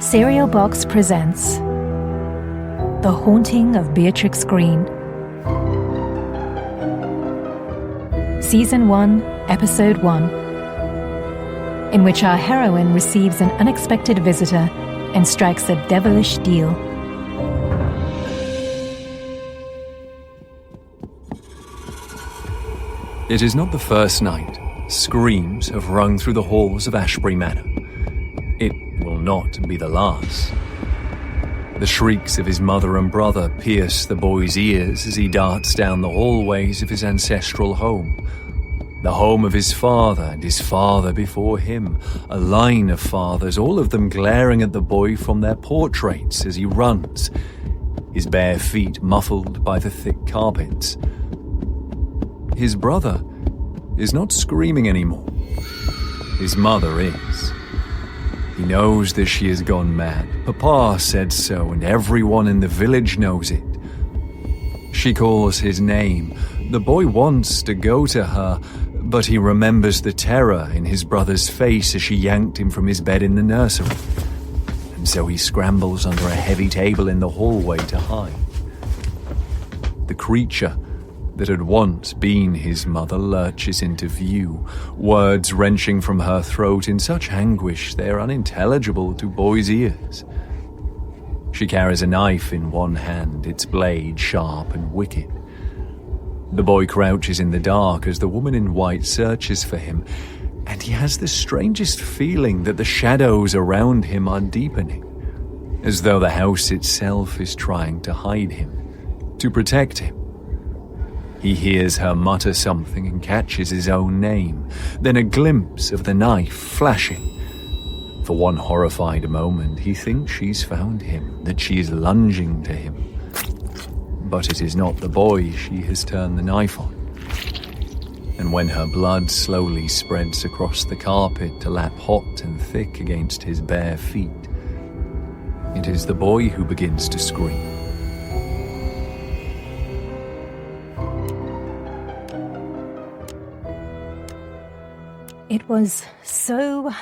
Serial Box presents The Haunting of Beatrix Greene. Season 1, Episode 1, in which our heroine receives an unexpected visitor and strikes a devilish deal. It is not the first night screams have rung through the halls of Ashbury Manor. It will not be the last. The shrieks of his mother and brother pierce the boy's ears as he darts down the hallways of his ancestral home. The home of his father and his father before him, a line of fathers, all of them glaring at the boy from their portraits as he runs, his bare feet muffled by the thick carpets. His brother is not screaming anymore. His mother is. He knows that she has gone mad. Papa said so, and everyone in the village knows it. She calls his name. The boy wants to go to her, but he remembers the terror in his brother's face as she yanked him from his bed in the nursery. And so he scrambles under a heavy table in the hallway to hide. The creature that had once been his mother lurches into view, words wrenching from her throat in such anguish they are unintelligible to boys' ears. She carries a knife in one hand, its blade sharp and wicked. The boy crouches in the dark as the woman in white searches for him, and he has the strangest feeling that the shadows around him are deepening, as though the house itself is trying to hide him, to protect him. He hears her mutter something and catches his own name, then a glimpse of the knife flashing. For one horrified moment, he thinks she's found him, that she is lunging to him. But it is not the boy she has turned the knife on. And when her blood slowly spreads across the carpet to lap hot and thick against his bare feet, it is the boy who begins to scream. It was so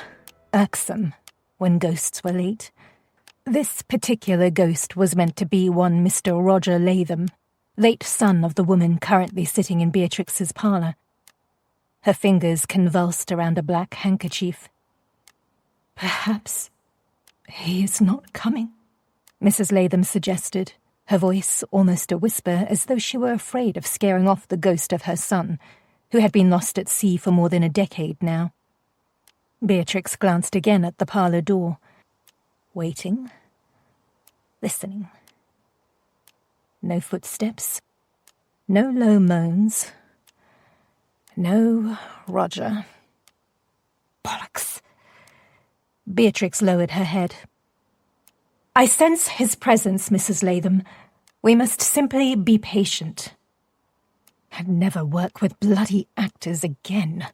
irksome when ghosts were late. This particular ghost was meant to be one Mr. Roger Latham, late son of the woman currently sitting in Beatrix's parlour. Her fingers convulsed around a black handkerchief. "Perhaps he is not coming," Mrs. Latham suggested, her voice almost a whisper, as though she were afraid of scaring off the ghost of her son, who had been lost at sea for more than a decade now. Beatrix glanced again at the parlour door, waiting, listening. No footsteps, no low moans, no Roger. Bollocks! Beatrix lowered her head. "I sense his presence, Mrs. Latham. We must simply be patient. And never work with bloody actors again.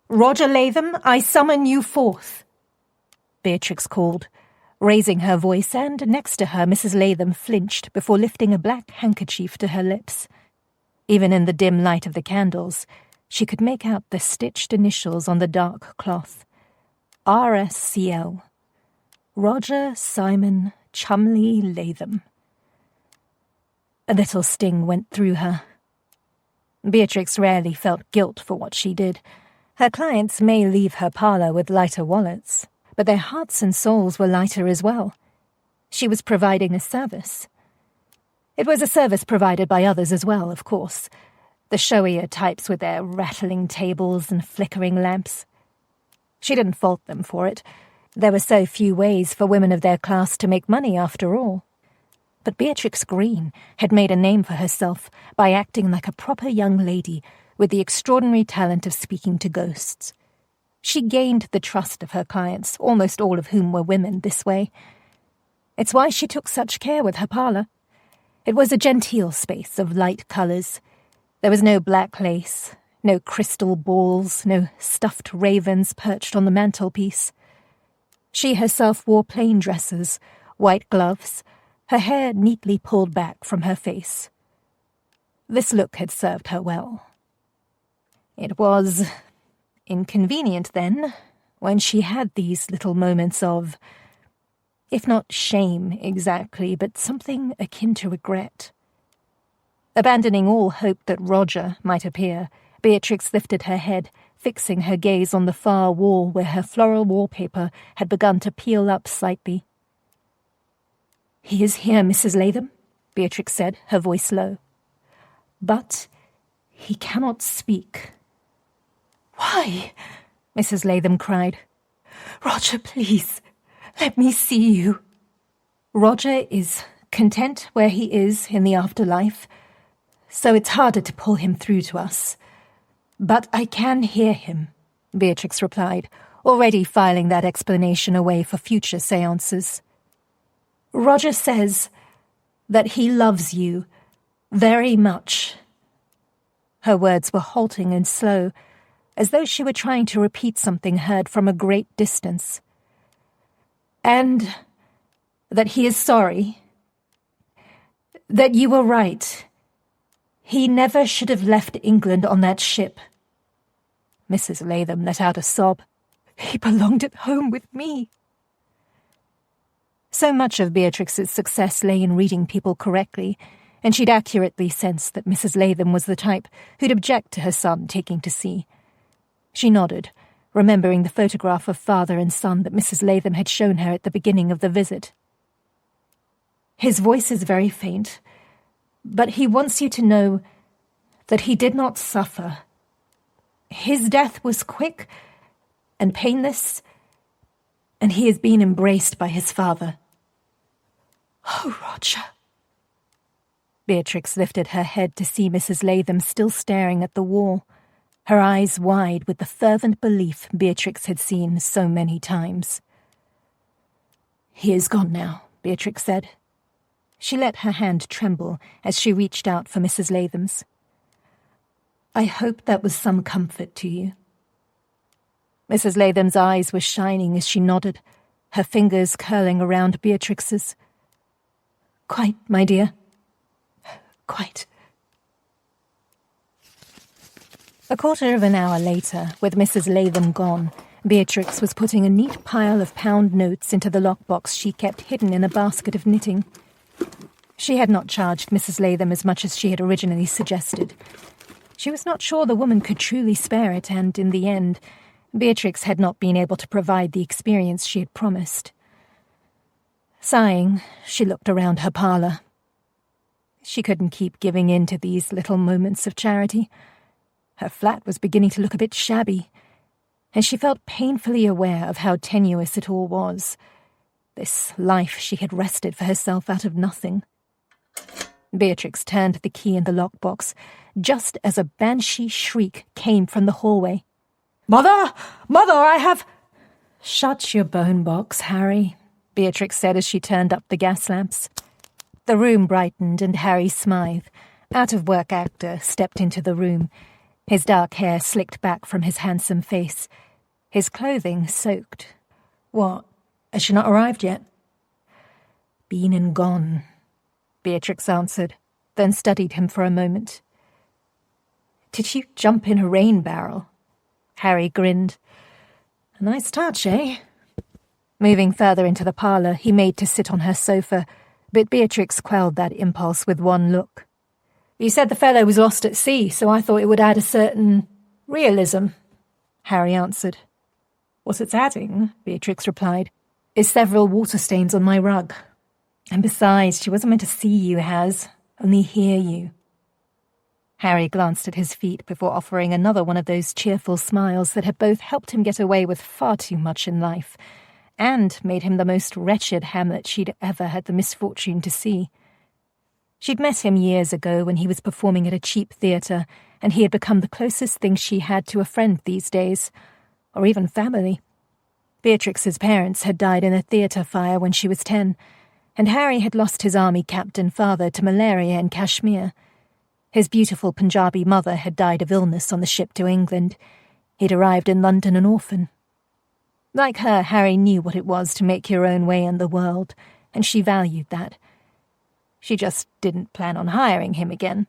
Roger Latham, I summon you forth," Beatrix called, raising her voice, and next to her Mrs. Latham flinched before lifting a black handkerchief to her lips. Even in the dim light of the candles, she could make out the stitched initials on the dark cloth. RSCL. Roger Simon Chumley Latham. A little sting went through her. Beatrix rarely felt guilt for what she did. Her clients may leave her parlour with lighter wallets, but their hearts and souls were lighter as well. She was providing a service. It was a service provided by others as well, of course. The showier types with their rattling tables and flickering lamps. She didn't fault them for it. There were so few ways for women of their class to make money after all. But Beatrix Greene had made a name for herself by acting like a proper young lady with the extraordinary talent of speaking to ghosts. She gained the trust of her clients, almost all of whom were women, this way. It's why she took such care with her parlour. It was a genteel space of light colours. There was no black lace, no crystal balls, no stuffed ravens perched on the mantelpiece. She herself wore plain dresses, white gloves, her hair neatly pulled back from her face. This look had served her well. It was inconvenient, then, when she had these little moments of if not shame exactly, but something akin to regret. Abandoning all hope that Roger might appear, Beatrix lifted her head, fixing her gaze on the far wall where her floral wallpaper had begun to peel up slightly. "He is here, Mrs. Latham," Beatrix said, her voice low. "But he cannot speak." "Why?" Mrs. Latham cried. "Roger, please, let me see you." "Roger is content where he is in the afterlife, so it's harder to pull him through to us. But I can hear him," Beatrix replied, already filing that explanation away for future séances. "Roger says that he loves you very much." Her words were halting and slow, as though she were trying to repeat something heard from a great distance. "And that he is sorry. That you were right. He never should have left England on that ship." Mrs. Latham let out a sob. "He belonged at home with me." So much of Beatrix's success lay in reading people correctly, and she'd accurately sensed that Mrs. Latham was the type who'd object to her son taking to sea. She nodded, remembering the photograph of father and son that Mrs. Latham had shown her at the beginning of the visit. "His voice is very faint, but he wants you to know that he did not suffer. His death was quick and painless, and he has been embraced by his father." "Oh, Roger." Beatrix lifted her head to see Mrs. Latham still staring at the wall, her eyes wide with the fervent belief Beatrix had seen so many times. "He is gone now," Beatrix said. She let her hand tremble as she reached out for Mrs. Latham's. "I hope that was some comfort to you." Mrs. Latham's eyes were shining as she nodded, her fingers curling around Beatrix's. "Quite, my dear. Quite." A quarter of an hour later, with Mrs. Latham gone, Beatrix was putting a neat pile of pound notes into the lockbox she kept hidden in a basket of knitting. She had not charged Mrs. Latham as much as she had originally suggested. She was not sure the woman could truly spare it, and in the end, Beatrix had not been able to provide the experience she had promised. Sighing, she looked around her parlour. She couldn't keep giving in to these little moments of charity. Her flat was beginning to look a bit shabby, and she felt painfully aware of how tenuous it all was. This life she had wrested for herself out of nothing. Beatrix turned the key in the lockbox, just as a banshee shriek came from the hallway. "Mother! Mother, I have—" "Shut your bone box, Harry," Beatrix said as she turned up the gas lamps. The room brightened and Harry Smythe, out-of-work actor, stepped into the room, his dark hair slicked back from his handsome face, his clothing soaked. "What? Has she not arrived yet?" "Been and gone," Beatrix answered, then studied him for a moment. "Did you jump in a rain barrel?" Harry grinned. "A nice touch, eh?" Moving further into the parlour, he made to sit on her sofa, but Beatrix quelled that impulse with one look. "You said the fellow was lost at sea, so I thought it would add a certain realism," Harry answered. "What it's adding," Beatrix replied, "is several water stains on my rug. And besides, she wasn't meant to see you, Has, only hear you." Harry glanced at his feet before offering another one of those cheerful smiles that had both helped him get away with far too much in life, and made him the most wretched Hamlet she'd ever had the misfortune to see. She'd met him years ago when he was performing at a cheap theatre, and he had become the closest thing she had to a friend these days, or even family. Beatrix's parents had died in a theatre fire when she was 10, and Harry had lost his army captain father to malaria in Kashmir. His beautiful Punjabi mother had died of illness on the ship to England. He'd arrived in London an orphan. Like her, Harry knew what it was to make your own way in the world, and she valued that. She just didn't plan on hiring him again.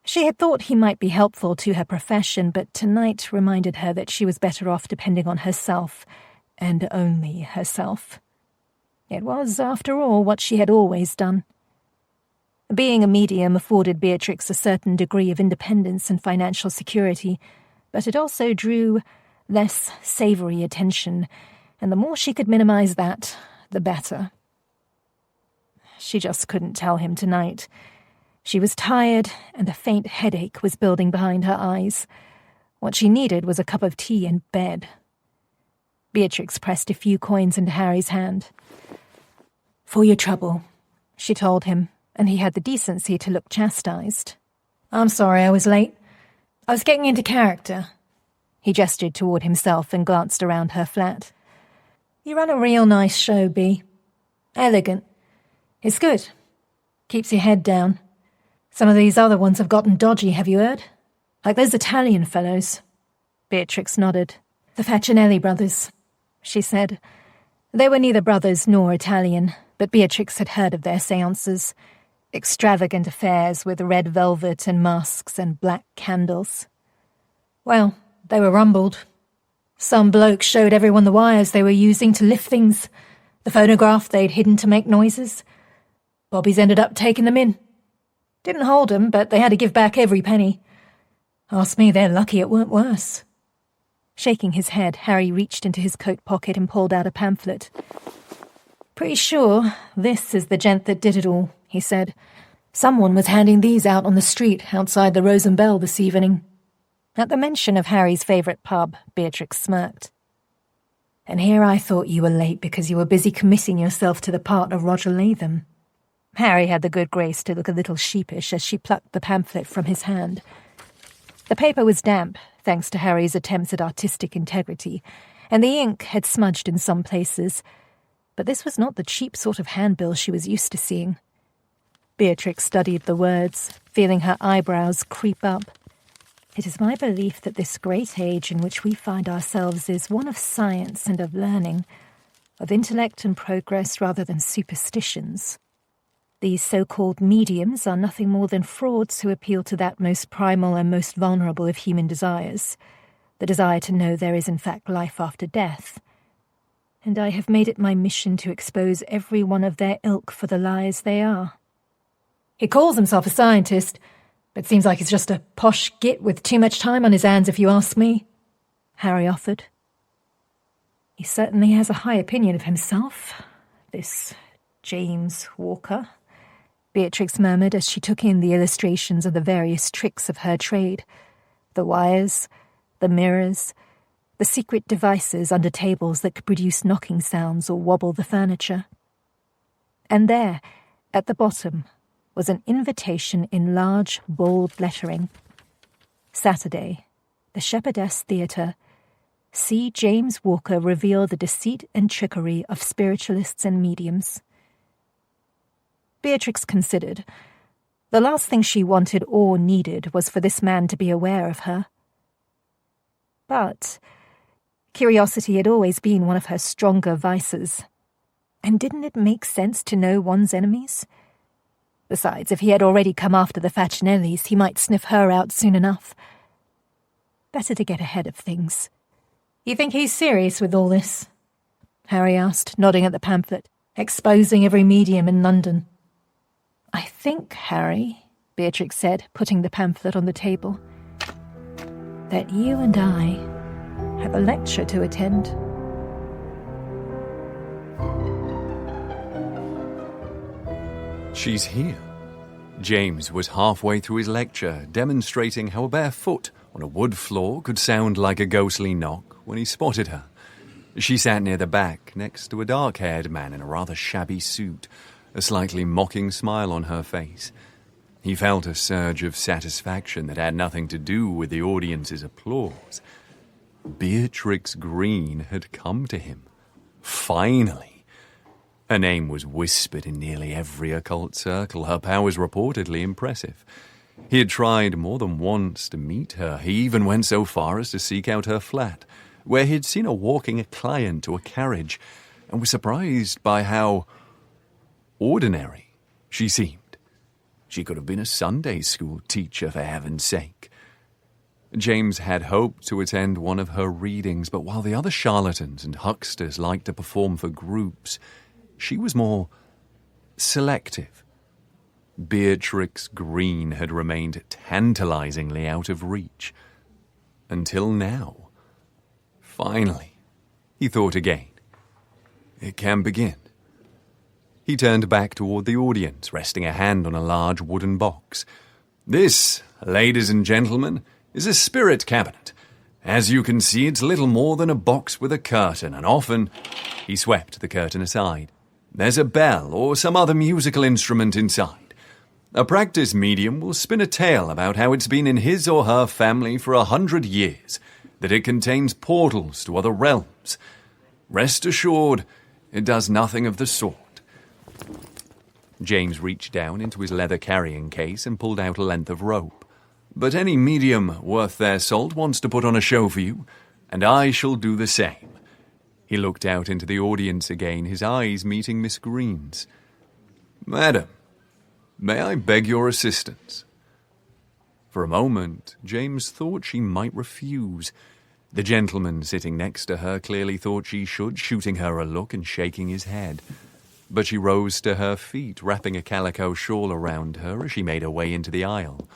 She had thought he might be helpful to her profession, but tonight reminded her that she was better off depending on herself, and only herself. It was, after all, what she had always done. Being a medium afforded Beatrix a certain degree of independence and financial security, but it also drew less savoury attention, and the more she could minimise that, the better. She just couldn't tell him tonight. She was tired, and a faint headache was building behind her eyes. What she needed was a cup of tea and bed. Beatrix pressed a few coins into Harry's hand. "For your trouble," she told him, and he had the decency to look chastised. "I'm sorry I was late. I was getting into character." He gestured toward himself and glanced around her flat. "You run a real nice show, Bea. Elegant. It's good. Keeps your head down. Some of these other ones have gotten dodgy, have you heard? Like those Italian fellows." Beatrix nodded. "The Facinelli brothers," she said. They were neither brothers nor Italian, but Beatrix had heard of their séances. Extravagant affairs with red velvet and masks and black candles. Well, they were rumbled. Some bloke showed everyone the wires they were using to lift things, the phonograph they'd hidden to make noises. Bobbies ended up taking them in. Didn't hold them, but they had to give back every penny. Ask me, they're lucky it weren't worse. Shaking his head, Harry reached into his coat pocket and pulled out a pamphlet. "Pretty sure this is the gent that did it all," he said. "Someone was handing these out on the street outside the Rose and Bell this evening." At the mention of Harry's favourite pub, Beatrix smirked. "And here I thought you were late because you were busy committing yourself to the part of Roger Latham." Harry had the good grace to look a little sheepish as she plucked the pamphlet from his hand. The paper was damp, thanks to Harry's attempts at artistic integrity, and the ink had smudged in some places, but this was not the cheap sort of handbill she was used to seeing. Beatrix studied the words, feeling her eyebrows creep up. "It is my belief that this great age in which we find ourselves is one of science and of learning, of intellect and progress rather than superstitions. These so-called mediums are nothing more than frauds who appeal to that most primal and most vulnerable of human desires, the desire to know there is in fact life after death. And I have made it my mission to expose every one of their ilk for the liars they are." "He calls himself a scientist, but seems like he's just a posh git with too much time on his hands, if you ask me," Harry offered. "He certainly has a high opinion of himself, this James Walker," Beatrix murmured as she took in the illustrations of the various tricks of her trade, the wires, the mirrors, the secret devices under tables that could produce knocking sounds or wobble the furniture. And there, at the bottom, was an invitation in large, bold lettering. "Saturday, the Shepherdess Theatre. See James Walker reveal the deceit and trickery of spiritualists and mediums." Beatrix considered. The last thing she wanted or needed was for this man to be aware of her. But curiosity had always been one of her stronger vices. And didn't it make sense to know one's enemies? Besides, if he had already come after the Facinellis, he might sniff her out soon enough. Better to get ahead of things. "You think he's serious with all this?" Harry asked, nodding at the pamphlet. "Exposing every medium in London." "I think, Harry," Beatrix said, putting the pamphlet on the table, "that you and I have a lecture to attend." She's here. James was halfway through his lecture, demonstrating how a bare foot on a wood floor could sound like a ghostly knock when he spotted her. She sat near the back, next to a dark-haired man in a rather shabby suit, a slightly mocking smile on her face. He felt a surge of satisfaction that had nothing to do with the audience's applause. Beatrix Greene had come to him. Finally. Her name was whispered in nearly every occult circle, her powers reportedly impressive. He had tried more than once to meet her. He even went so far as to seek out her flat, where he'd seen her walking a client to a carriage, and was surprised by how ordinary she seemed. She could have been a Sunday school teacher, for heaven's sake. James had hoped to attend one of her readings, but while the other charlatans and hucksters liked to perform for groups, She was more selective. Beatrix Greene had remained tantalizingly out of reach. Until now. Finally, he thought again. It can begin. He turned back toward the audience, resting a hand on a large wooden box. This, ladies and gentlemen, is a spirit cabinet. As you can see, it's little more than a box with a curtain, and often... He swept the curtain aside. There's a bell or some other musical instrument inside. A practice medium will spin a tale about how it's been in his or her family for 100 years, that it contains portals to other realms. Rest assured, it does nothing of the sort. James reached down into his leather carrying case and pulled out a length of rope. But any medium worth their salt wants to put on a show for you, and I shall do the same. He looked out into the audience again, his eyes meeting Miss Greene's. Madam, may I beg your assistance? For a moment, James thought she might refuse. The gentleman sitting next to her clearly thought she should, shooting her a look and shaking his head. But she rose to her feet, wrapping a calico shawl around her as she made her way into the aisle.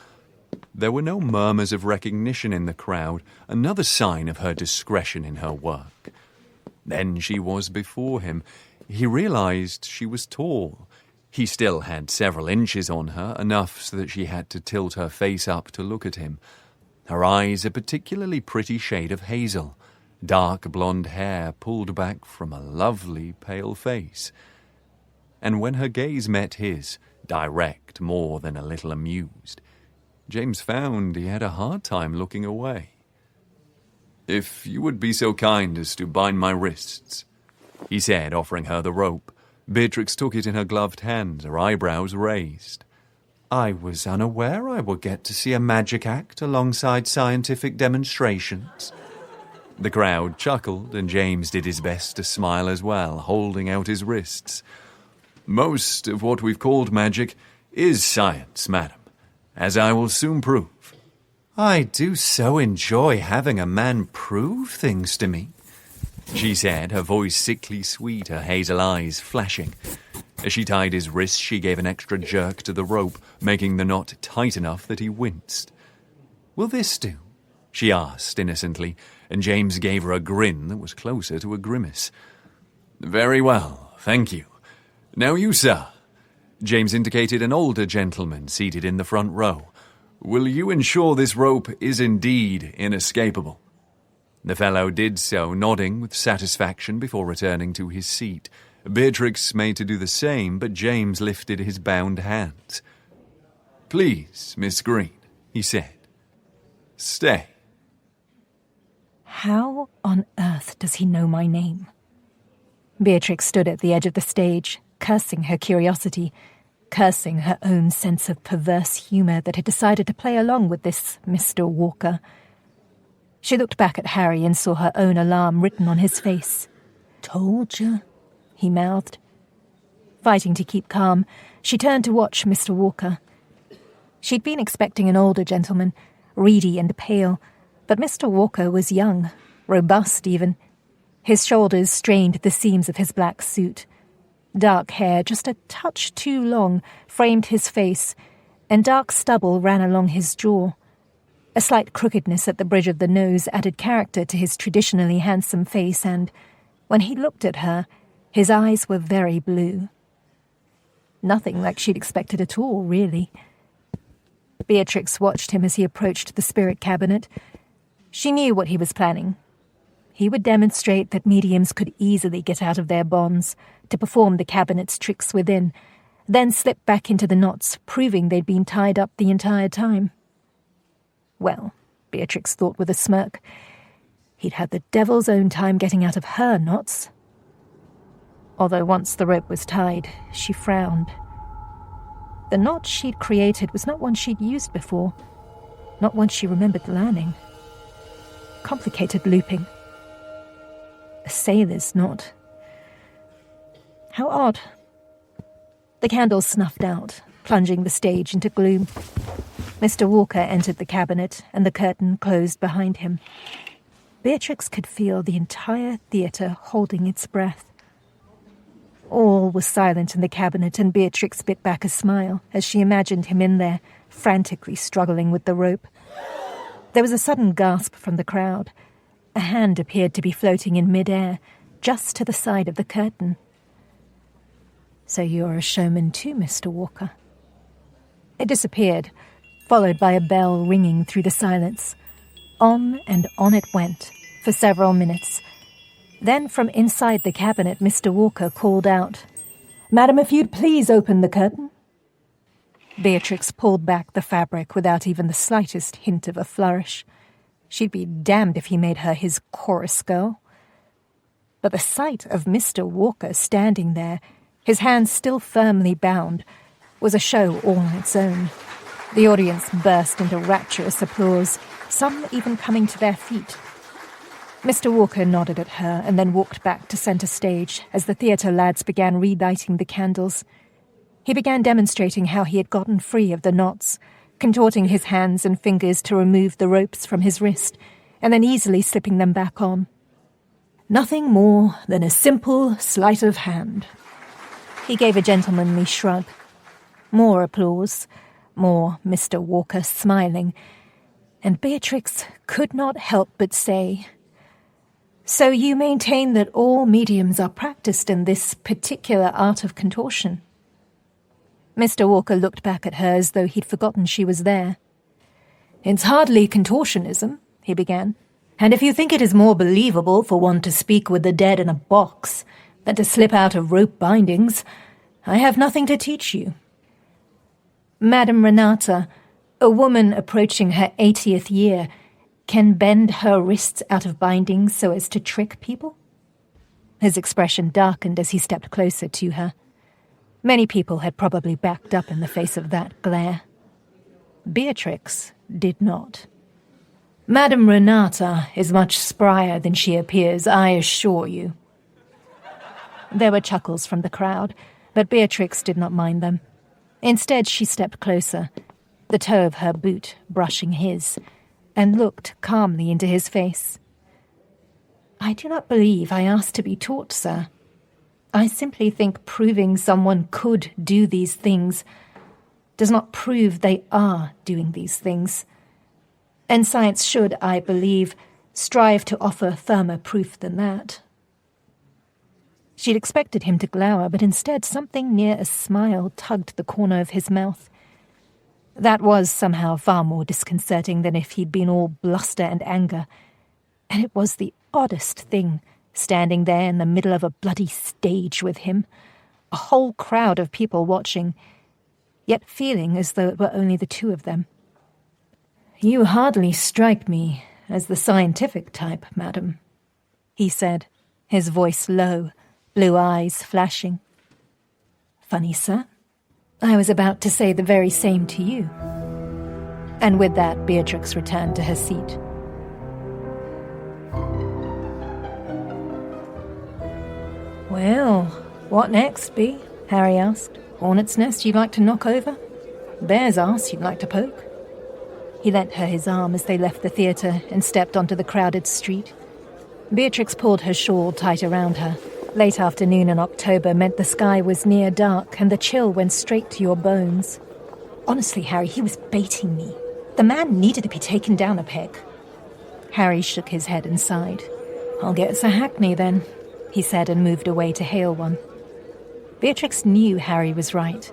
There were no murmurs of recognition in the crowd, another sign of her discretion in her work. Then she was before him. He realized she was tall. He still had several inches on her, enough so that she had to tilt her face up to look at him. Her eyes a particularly pretty shade of hazel, dark blonde hair pulled back from a lovely pale face. And when her gaze met his, direct more than a little amused, James found he had a hard time looking away. If you would be so kind as to bind my wrists, he said, offering her the rope. Beatrix took it in her gloved hands, her eyebrows raised. I was unaware I would get to see a magic act alongside scientific demonstrations. The crowd chuckled, and James did his best to smile as well, holding out his wrists. Most of what we've called magic is science, madam, as I will soon prove. I do so enjoy having a man prove things to me, she said, her voice sickly sweet, her hazel eyes flashing. As she tied his wrists, she gave an extra jerk to the rope, making the knot tight enough that he winced. Will this do? She asked innocently, and James gave her a grin that was closer to a grimace. Very well, thank you. Now you, sir. James indicated an older gentleman seated in the front row. Will you ensure this rope is indeed inescapable? The fellow did so, nodding with satisfaction before returning to his seat. Beatrix made to do the same, but James lifted his bound hands. Please, Miss Greene, he said. Stay. How on earth does he know my name? Beatrix stood at the edge of the stage, cursing her curiosity, cursing her own sense of perverse humour that had decided to play along with this Mr. Walker. She looked back at Harry and saw her own alarm written on his face. Told you, he mouthed. Fighting to keep calm, she turned to watch Mr. Walker. She'd been expecting an older gentleman, reedy and pale, but Mr. Walker was young, robust even. His shoulders strained the seams of his black suit. Dark hair, just a touch too long, framed his face, and dark stubble ran along his jaw. A slight crookedness at the bridge of the nose added character to his traditionally handsome face, and, when he looked at her, his eyes were very blue. Nothing like she'd expected at all, really. Beatrix watched him as he approached the spirit cabinet. She knew what he was planning. He would demonstrate that mediums could easily get out of their bonds to perform the cabinet's tricks within, then slip back into the knots, proving they'd been tied up the entire time. Well, Beatrix thought with a smirk, he'd had the devil's own time getting out of her knots. Although once the rope was tied, she frowned. The knot she'd created was not one she'd used before, not one she remembered learning. Complicated looping. A sailor's knot. How odd. The candles snuffed out, plunging the stage into gloom. Mr. Walker entered the cabinet, and the curtain closed behind him. Beatrix could feel the entire theatre holding its breath. All All was silent in the cabinet, and Beatrix bit back a smile as she imagined him in there, frantically struggling with the rope. There was a sudden gasp from the crowd. A hand appeared to be floating in mid-air, just to the side of the curtain. "So you're a showman too, Mr. Walker." It disappeared, followed by a bell ringing through the silence. On and on it went, for several minutes. Then from inside the cabinet, Mr. Walker called out, "Madam, if you'd please open the curtain." Beatrix pulled back the fabric without even the slightest hint of a flourish. She'd be damned if he made her his chorus girl. But the sight of Mr. Walker standing there, his hands still firmly bound, was a show all on its own. The audience burst into rapturous applause, some even coming to their feet. Mr. Walker nodded at her and then walked back to centre stage as the theatre lads began relighting the candles. He began demonstrating how he had gotten free of the knots, contorting his hands and fingers to remove the ropes from his wrist, and then easily slipping them back on. Nothing more than a simple sleight of hand. He gave a gentlemanly shrug. More applause, more Mr. Walker smiling, and Beatrix could not help but say, "So you maintain that all mediums are practiced in this particular art of contortion?" Mr. Walker looked back at her as though he'd forgotten she was there. "It's hardly contortionism," he began, "and if you think it is more believable for one to speak with the dead in a box than to slip out of rope bindings, I have nothing to teach you." Madame Renata, a woman approaching her 80th year, can bend her wrists out of bindings so as to trick people? His expression darkened as he stepped closer to her. Many people had probably backed up in the face of that glare. Beatrix did not. "Madame Renata is much sprier than she appears, I assure you." There were chuckles from the crowd, but Beatrix did not mind them. Instead, she stepped closer, the toe of her boot brushing his, and looked calmly into his face. "I do not believe I asked to be taught, sir. I simply think proving someone could do these things does not prove they are doing these things. And science should, I believe, strive to offer firmer proof than that." She'd expected him to glower, but instead something near a smile tugged the corner of his mouth. That was somehow far more disconcerting than if he'd been all bluster and anger. And it was the oddest thing, standing there in the middle of a bloody stage with him, a whole crowd of people watching, yet feeling as though it were only the two of them. "You hardly strike me as the scientific type, madam," he said, his voice low, blue eyes flashing. "Funny, sir. I was about to say the very same to you." And with that, Beatrix returned to her seat. "Well, what next, Bea?" Harry asked. "Hornet's nest you'd like to knock over? Bear's arse you'd like to poke?" He lent her his arm as they left the theatre and stepped onto the crowded street. Beatrix pulled her shawl tight around her. Late afternoon in October meant the sky was near dark and the chill went straight to your bones. Honestly, Harry, he was baiting me. The man needed to be taken down a peg. Harry shook his head and sighed. "I'll get us a hackney then," he said, and moved away to hail one. Beatrix knew Harry was right,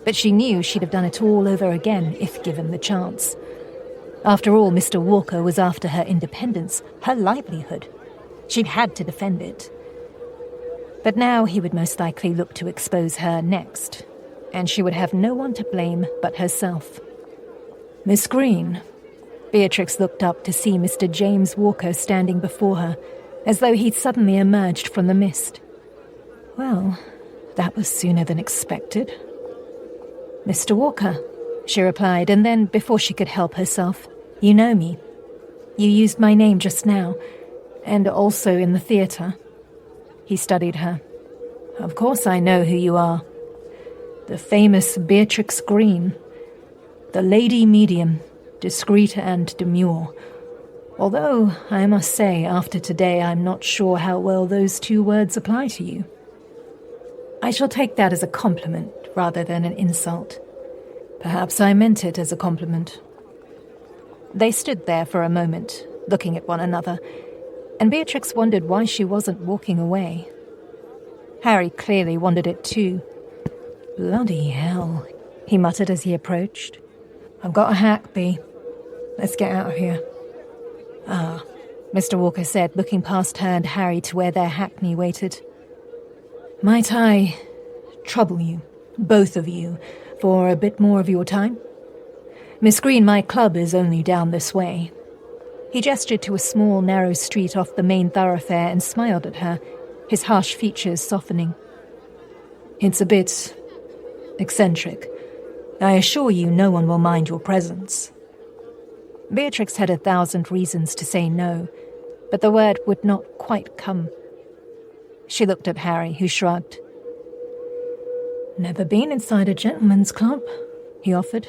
but she knew she'd have done it all over again if given the chance. After all, Mr. Walker was after her independence, her livelihood. She'd had to defend it. But now he would most likely look to expose her next, and she would have no one to blame but herself. "Miss Greene." Beatrix looked up to see Mr. James Walker standing before her, as though he'd suddenly emerged from the mist. "Well, that was sooner than expected." "Mr. Walker," she replied, and then, before she could help herself, "You know me. You used my name just now, and also in the theatre." He studied her. "Of course I know who you are. The famous Beatrix Greene. The lady medium, discreet and demure. Although, I must say, after today I'm not sure how well those two words apply to you." I shall take that as a compliment rather than an insult. Perhaps I meant it as a compliment. They stood there for a moment, looking at one another, and Beatrix wondered why she wasn't walking away. Harry clearly wondered it too. Bloody hell, he muttered as he approached. I've got a hack, Bea. Let's get out of here. Ah, Mr. Walker said, looking past her and Harry to where their hackney waited. Might I trouble you, both of you, for a bit more of your time? Miss Greene, my club is only down this way. He gestured to a small, narrow street off the main thoroughfare and smiled at her, his harsh features softening. It's a bit eccentric. I assure you no one will mind your presence. Beatrix had 1,000 reasons to say no, but the word would not quite come. She looked at Harry, who shrugged. Never been inside a gentleman's club, he offered.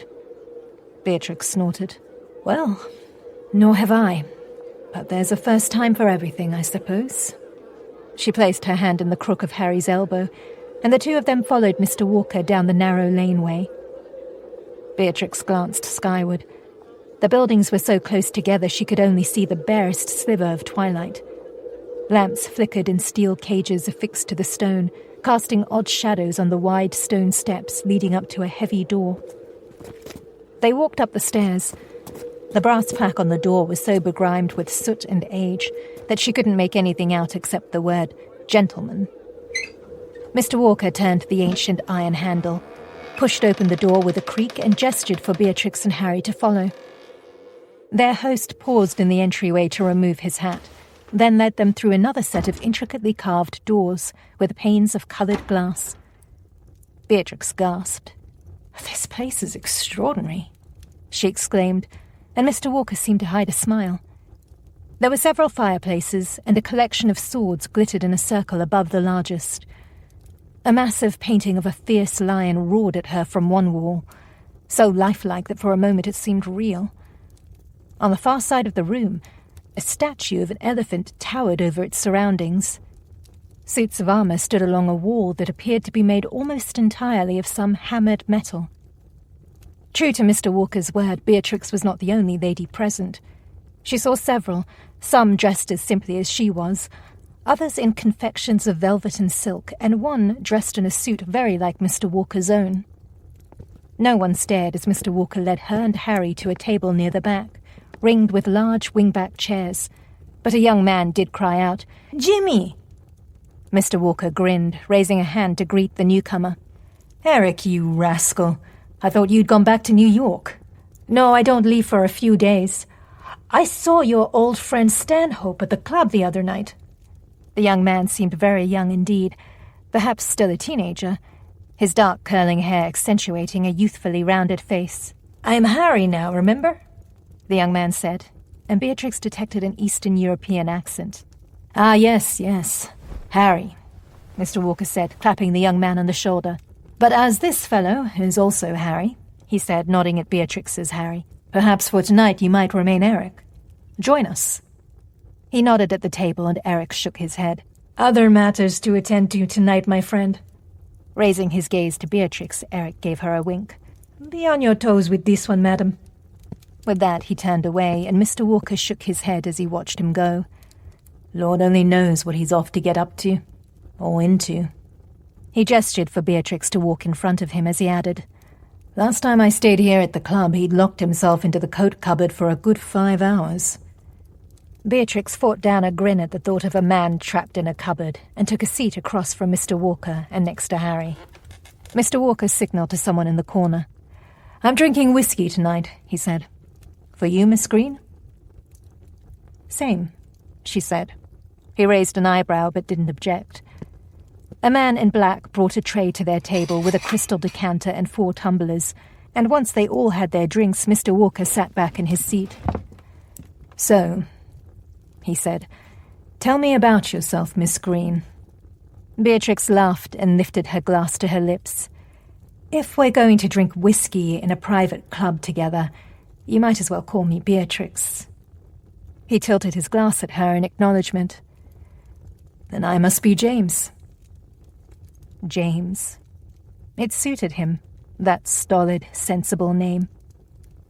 Beatrix snorted. Well, nor have I. But there's a first time for everything, I suppose. She placed her hand in the crook of Harry's elbow, and the two of them followed Mr. Walker down the narrow laneway. Beatrix glanced skyward. The buildings were so close together she could only see the barest sliver of twilight. Lamps flickered in steel cages affixed to the stone, casting odd shadows on the wide stone steps leading up to a heavy door. They walked up the stairs. The brass plaque on the door was so begrimed with soot and age that she couldn't make anything out except the word gentleman. Mr. Walker turned the ancient iron handle, pushed open the door with a creak and gestured for Beatrix and Harry to follow. Their host paused in the entryway to remove his hat, then led them through another set of intricately carved doors with panes of coloured glass. Beatrix gasped. This place is extraordinary, she exclaimed, and Mr. Walker seemed to hide a smile. There were several fireplaces, and a collection of swords glittered in a circle above the largest. A massive painting of a fierce lion roared at her from one wall, so lifelike that for a moment it seemed real. On the far side of the room, a statue of an elephant towered over its surroundings. Suits of armour stood along a wall that appeared to be made almost entirely of some hammered metal. True to Mr. Walker's word, Beatrix was not the only lady present. She saw several, some dressed as simply as she was, others in confections of velvet and silk, and one dressed in a suit very like Mr. Walker's own. No one stared as Mr. Walker led her and Harry to a table near the back, ringed with large wing-back chairs, but a young man did cry out, "Jimmy!" Mr. Walker grinned, raising a hand to greet the newcomer. "Eric, you rascal. I thought you'd gone back to New York." "No, I don't leave for a few days. I saw your old friend Stanhope at the club the other night." The young man seemed very young indeed, perhaps still a teenager, his dark curling hair accentuating a youthfully rounded face. "I'm Harry now, remember?" the young man said, and Beatrix detected an Eastern European accent. "Ah, yes, Harry," Mr. Walker said, clapping the young man on the shoulder. "But as this fellow is also Harry," he said, nodding at Beatrix as Harry, "perhaps for tonight you might remain Eric. Join us." He nodded at the table and Eric shook his head. "Other matters to attend to tonight, my friend." Raising his gaze to Beatrix, Eric gave her a wink. "Be on your toes with this one, madam." With that, he turned away, and Mr. Walker shook his head as he watched him go. Lord only knows what he's off to get up to, or into. He gestured for Beatrix to walk in front of him as he added, "Last time I stayed here at the club, he'd locked himself into the coat cupboard for a good 5 hours. Beatrix fought down a grin at the thought of a man trapped in a cupboard and took a seat across from Mr. Walker and next to Harry. Mr. Walker signalled to someone in the corner. "I'm drinking whiskey tonight," he said. "For you, Miss Greene?" "Same," she said. He raised an eyebrow but didn't object. A man in black brought a tray to their table with a crystal decanter and 4 tumblers, and once they all had their drinks, Mr. Walker sat back in his seat. "So," he said, "tell me about yourself, Miss Greene." Beatrix laughed and lifted her glass to her lips. "If we're going to drink whiskey in a private club together, you might as well call me Beatrix." He tilted his glass at her in acknowledgement. "Then I must be James." James. It suited him, that stolid, sensible name.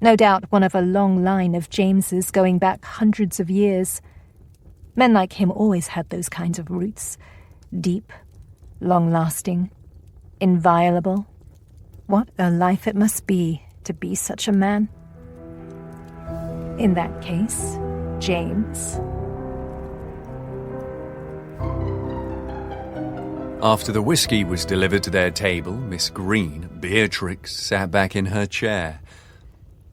No doubt one of a long line of Jameses going back hundreds of years. Men like him always had those kinds of roots. Deep, long-lasting, inviolable. What a life it must be to be such a man. In that case, James. After the whiskey was delivered to their table, Miss Greene, Beatrix, sat back in her chair.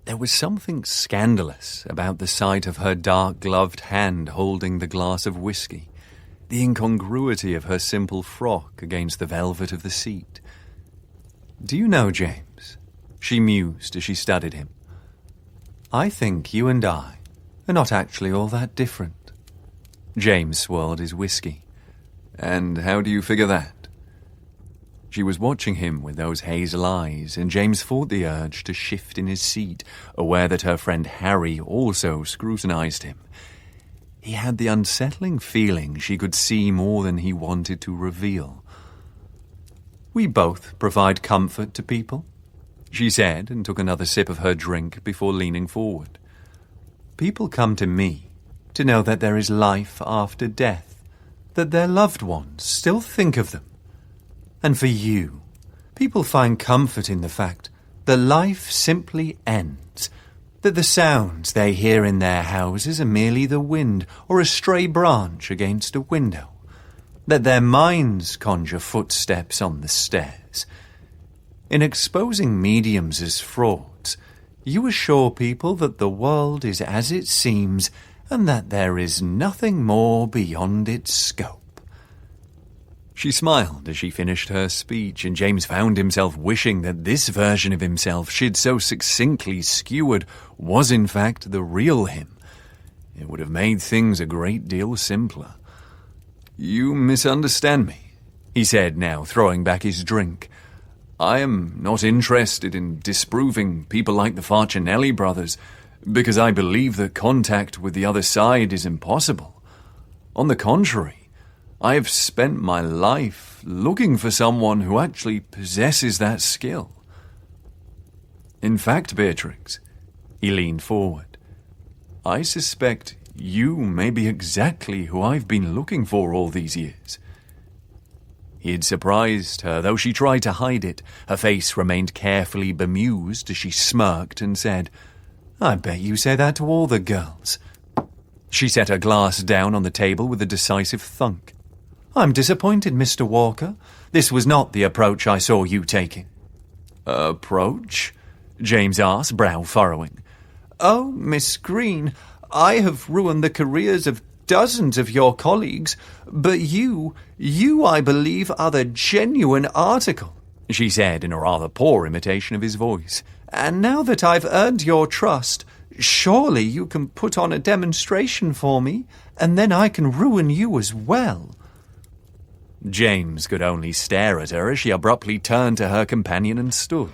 There was something scandalous about the sight of her dark-gloved hand holding the glass of whiskey, the incongruity of her simple frock against the velvet of the seat. "Do you know, James," she mused as she studied him, "I think you and I are not actually all that different." James swirled his whiskey. "And how do you figure that?" She was watching him with those hazel eyes, and James fought the urge to shift in his seat, aware that her friend Harry also scrutinized him. He had the unsettling feeling she could see more than he wanted to reveal. "We both provide comfort to people," she said, and took another sip of her drink before leaning forward. "People come to me to know that there is life after death, that their loved ones still think of them. And for you, people find comfort in the fact that life simply ends, that the sounds they hear in their houses are merely the wind or a stray branch against a window, that their minds conjure footsteps on the stairs. In exposing mediums as frauds, you assure people that the world is as it seems and that there is nothing more beyond its scope." She smiled as she finished her speech, and James found himself wishing that this version of himself she'd so succinctly skewered was in fact the real him. It would have made things a great deal simpler. "You misunderstand me," he said now, throwing back his drink. "I am not interested in disproving people like the Farcinelli brothers, because I believe that contact with the other side is impossible. On the contrary, I have spent my life looking for someone who actually possesses that skill. In fact, Beatrix," he leaned forward, "I suspect you may be exactly who I've been looking for all these years." He had surprised her, though she tried to hide it. Her face remained carefully bemused as she smirked and said, "I bet you say that to all the girls." She set her glass down on the table with a decisive thunk. "I'm disappointed, Mr. Walker. This was not the approach I saw you taking." "Approach?" James asked, brow furrowing. "Oh, Miss Greene, I have ruined the careers of dozens of your colleagues, but you, I believe, are the genuine article," she said in a rather poor imitation of his voice. "And now that I've earned your trust, surely you can put on a demonstration for me, and then I can ruin you as well." James could only stare at her as she abruptly turned to her companion and stood.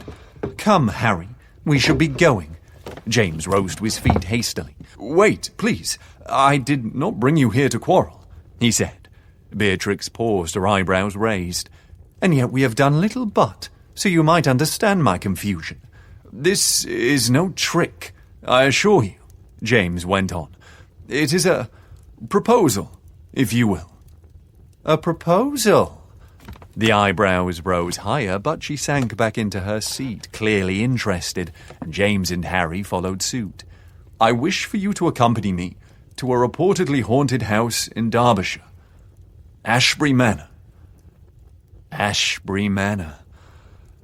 "Come, Harry, we should be going." James rose to his feet hastily. "Wait, please. I did not bring you here to quarrel," he said. Beatrix paused, her eyebrows raised. "And yet we have done little but, so you might understand my confusion. This is no trick, I assure you," James went on. "It is a proposal, if you will." "A proposal?" The eyebrows rose higher, but she sank back into her seat, clearly interested, and James and Harry followed suit. "I wish for you to accompany me to a reportedly haunted house in Derbyshire. Ashbury Manor." Ashbury Manor.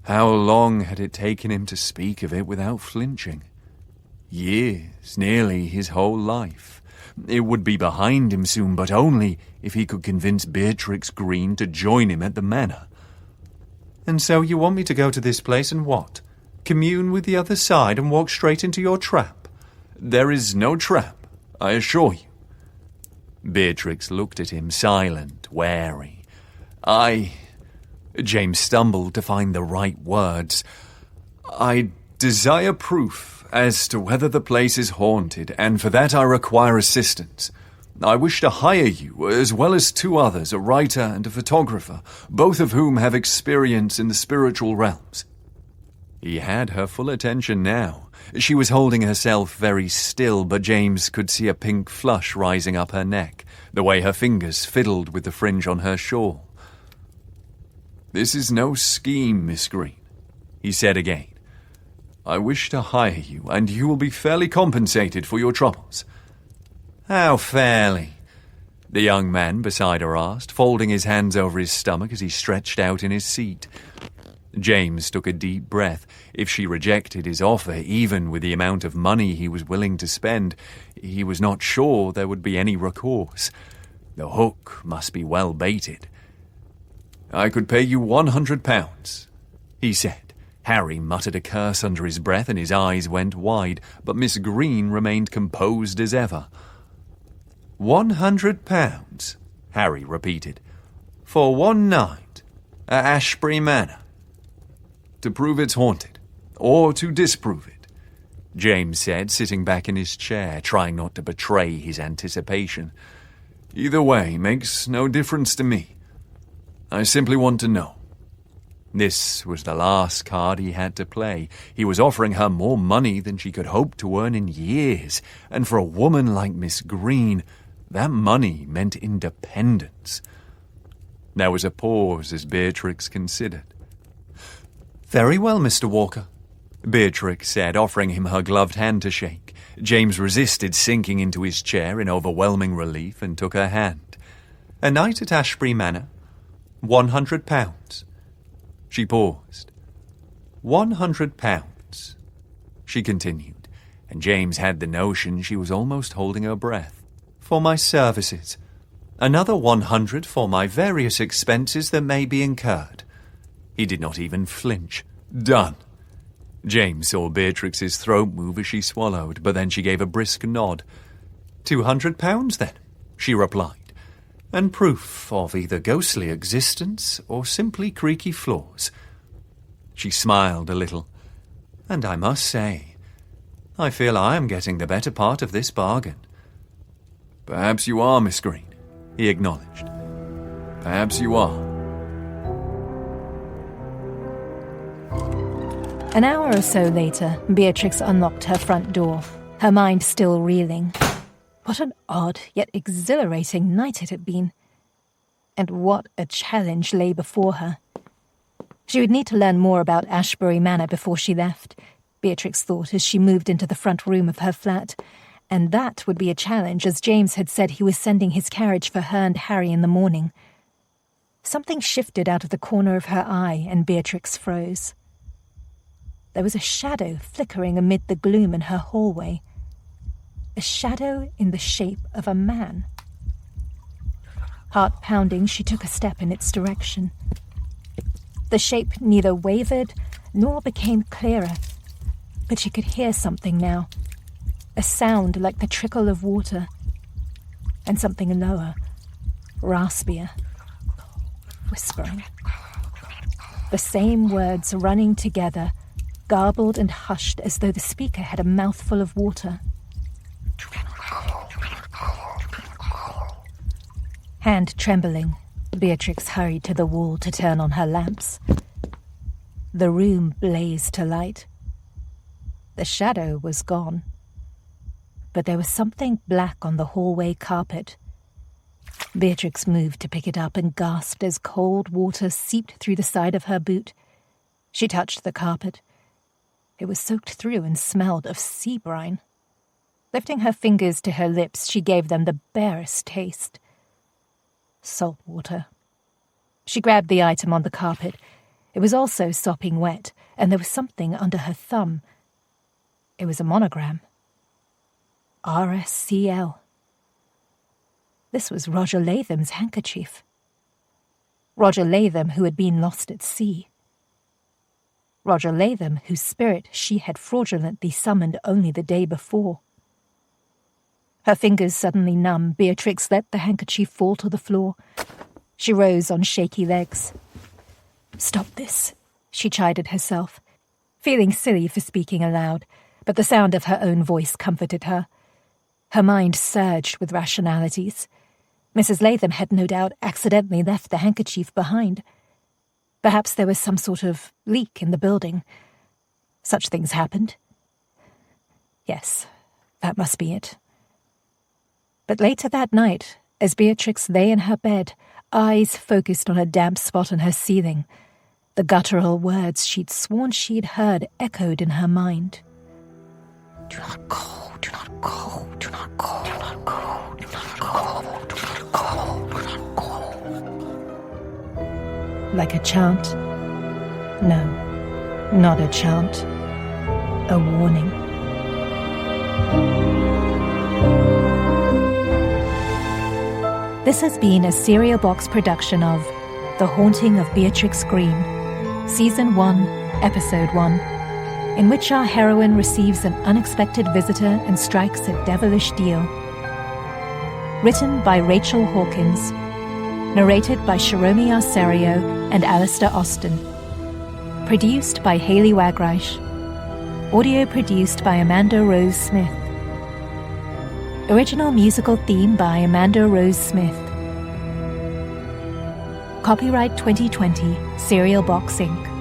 How long had it taken him to speak of it without flinching? Years, nearly his whole life. It would be behind him soon, but only if he could convince Beatrix Greene to join him at the manor. "And so you want me to go to this place and what? Commune with the other side and walk straight into your trap?" "There is no trap, I assure you." Beatrix looked at him, silent, wary. James stumbled to find the right words. "I desire proof as to whether the place is haunted, and for that I require assistance. I wish to hire you, as well as 2 others, a writer and a photographer, both of whom have experience in the spiritual realms." He had her full attention now. She was holding herself very still, but James could see a pink flush rising up her neck, the way her fingers fiddled with the fringe on her shawl. "This is no scheme, Miss Greene," he said again. "I wish to hire you, and you will be fairly compensated for your troubles." "How fairly?" the young man beside her asked, folding his hands over his stomach as he stretched out in his seat. James took a deep breath. If she rejected his offer, even with the amount of money he was willing to spend, he was not sure there would be any recourse. The hook must be well baited. "I could pay you £100, he said. Harry muttered a curse under his breath and his eyes went wide, but Miss Greene remained composed as ever. £100, Harry repeated, "for one night at Ashbury Manor." "To prove it's haunted, or to disprove it," James said, sitting back in his chair, trying not to betray his anticipation. "Either way makes no difference to me. I simply want to know." This was the last card he had to play. He was offering her more money than she could hope to earn in years, and for a woman like Miss Greene, that money meant independence. There was a pause as Beatrix considered. "Very well, Mr. Walker," Beatrix said, offering him her gloved hand to shake. James resisted sinking into his chair in overwhelming relief and took her hand. "A night at Ashbury Manor, £100. She paused. £100, she continued, and James had the notion she was almost holding her breath. "For my services. Another 100 for my various expenses that may be incurred." He did not even flinch. "Done." James saw Beatrix's throat move as she swallowed, but then she gave a brisk nod. £200 then, she replied, "and proof of either ghostly existence or simply creaky floors." She smiled a little. "And I must say, I feel I am getting the better part of this bargain." "Perhaps you are, Miss Greene," he acknowledged. "Perhaps you are." An hour or so later, Beatrix unlocked her front door, her mind still reeling. What an odd yet exhilarating night it had been. And what a challenge lay before her. She would need to learn more about Ashbury Manor before she left, Beatrix thought as she moved into the front room of her flat. And that would be a challenge, as James had said he was sending his carriage for her and Harry in the morning. Something shifted out of the corner of her eye, and Beatrix froze. There was a shadow flickering amid the gloom in her hallway. A shadow in the shape of a man. Heart pounding, she took a step in its direction. The shape neither wavered nor became clearer, but she could hear something now. A sound like the trickle of water, and something lower, raspier, whispering. The same words running together, garbled and hushed as though the speaker had a mouthful of water. Hand trembling, Beatrix hurried to the wall to turn on her lamps. The room blazed to light. The shadow was gone, but there was something black on the hallway carpet. Beatrix moved to pick it up and gasped as cold water seeped through the side of her boot. She touched the carpet. It was soaked through and smelled of sea brine. Lifting her fingers to her lips, she gave them the barest taste. Salt water. She grabbed the item on the carpet. It was also sopping wet, and there was something under her thumb. It was a monogram. RSCL. This was Roger Latham's handkerchief. Roger Latham, who had been lost at sea. Roger Latham, whose spirit she had fraudulently summoned only the day before. Her fingers suddenly numb, Beatrix let the handkerchief fall to the floor. She rose on shaky legs. "Stop this," she chided herself, feeling silly for speaking aloud, but the sound of her own voice comforted her. Her mind surged with rationalities. Mrs. Latham had no doubt accidentally left the handkerchief behind. Perhaps there was some sort of leak in the building. Such things happened. Yes, that must be it. But later that night, as Beatrix lay in her bed, eyes focused on a damp spot on her ceiling, the guttural words she'd sworn she'd heard echoed in her mind. Do not go, do not go, do not go, do not go, do not go, do not go, do not go. Like a chant? No, not a chant. A warning. This has been a Serial Box production of The Haunting of Beatrix Greene, Season 1, Episode 1, in which our heroine receives an unexpected visitor and strikes a devilish deal. Written by Rachel Hawkins. Narrated by Shiromi Arserio and Alistair Austin. Produced by Hayley Wagreich. Audio produced by Amanda Rose Smith. Original musical theme by Amanda Rose Smith. Copyright 2020, Serial Box Inc.